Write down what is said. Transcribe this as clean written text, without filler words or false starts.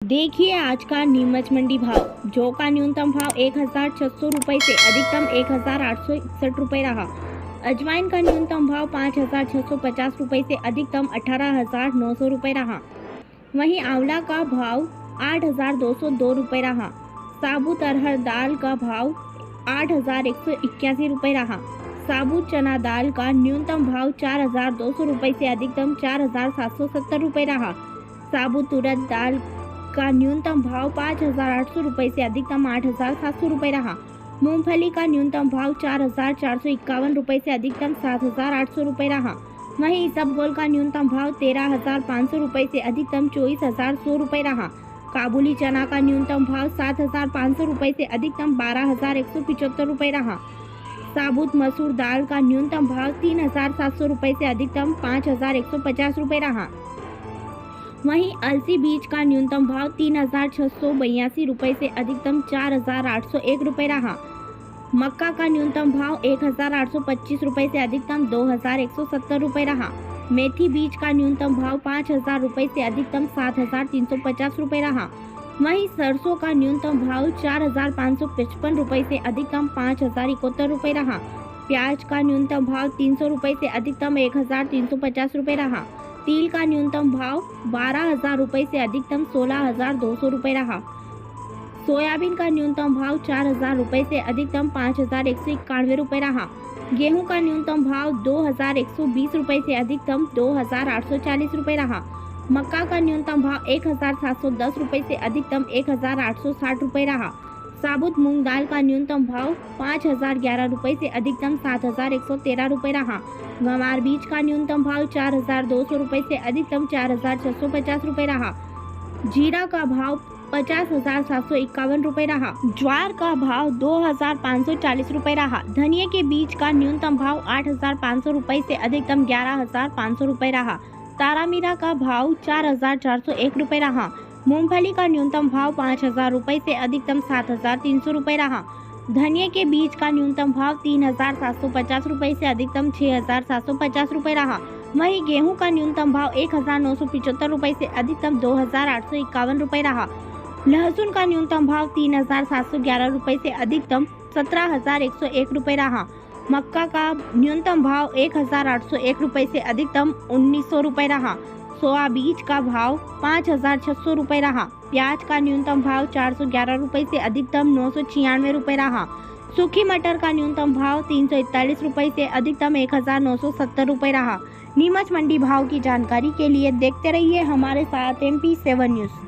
देखिए आज का नीमच मंडी भाव। जौ का न्यूनतम भाव 1,600 रुपये से अधिकतम 1,861 रुपये रहा। अजवाइन का न्यूनतम भाव 5,650 रुपये से अधिकतम 18,900 रुपये रहा। वहीं आंवला का भाव 8,202 रुपये रहा। साबुत अरहर दाल का भाव 8,181 रुपये रहा। साबुत चना दाल का न्यूनतम भाव 4,200 रुपये से अधिकतम 4,770 रुपये रहा। साबुत उड़द दाल का न्यूनतम भाव 5,800 रुपये से अधिकतम 8,700 रुपये रहा। मूंगफली का न्यूनतम भाव 4,451 रुपये से अधिकतम 7,800 रुपये रहा। वहीं इसबगोल का न्यूनतम भाव 13,500 रुपये से अधिकतम 24,100 रुपये रहा। काबुली चना का न्यूनतम भाव 7,500 रुपये से अधिकतम 12,175 रुपये रहा। साबुत मसूर दाल का न्यूनतम भाव 3,700 रुपये से अधिकतम 5,150 रुपये रहा। वहीं अलसी बीज का न्यूनतम भाव 3,682 रुपये से अधिकतम 4,801 रुपये रहा। मक्का का न्यूनतम भाव 1,825 रुपये से अधिकतम 2,170 रुपये रहा। मेथी बीज का न्यूनतम भाव 5,000 रुपये से अधिकतम 7,350 रुपये रहा। वहीं सरसों का न्यूनतम भाव 4,555 रुपये से अधिकतम 5,071 रुपये रहा। प्याज का न्यूनतम भाव 300 रुपये से अधिकतम 1,350 रुपये रहा। तिल का न्यूनतम भाव 12,000 रुपये से अधिकतम 16,200 रुपये रहा। सोयाबीन का न्यूनतम भाव 4,000 रुपये से अधिकतम 5,191 रुपये रहा। गेहूं का न्यूनतम भाव 2,120 रुपये से अधिकतम 2,840 रुपये रहा। मक्का का न्यूनतम भाव 1,710 रुपये से अधिकतम 1,860 रुपये रहा। साबुत मूंग दाल का न्यूनतम भाव 5,011 रुपये से अधिकतम 7,113 रुपये रहा। गंवार बीज का न्यूनतम भाव 4,200 रुपये से अधिकतम 4,650 रुपये रहा। जीरा का भाव 50,751 रुपये रहा। ज्वार का भाव 2,540 रुपये रहा। धनिया के बीज का न्यूनतम भाव 8,500 रुपये से अधिकतम 11,500 रुपये रहा। तारामीरा का भाव 4,401 रुपये रहा। मूंगफली का न्यूनतम भाव 5,000 रुपये से अधिकतम 7,300 रुपये रहा। धनिया के बीज का न्यूनतम भाव 3,750 रुपये से अधिकतम 6,750 रुपये रहा। वहीं गेहूं का न्यूनतम भाव 1,975 रुपये से अधिकतम 2,851 रुपये रहा। लहसुन का न्यूनतम भाव 3,711 रुपये से अधिकतम 17,101 रुपये रहा। मक्का का न्यूनतम भाव 1,801 रुपये से अधिकतम 1,900 रुपये रहा। सोया बीज का भाव 5,600 रुपये रहा। प्याज का न्यूनतम भाव 411 रुपये से अधिकतम 996 रुपये रहा। सूखी मटर का न्यूनतम भाव 341 रुपये से अधिकतम 1,970 रुपये रहा। नीमच मंडी भाव की जानकारी के लिए देखते रहिए हमारे साथ MP7 न्यूज़।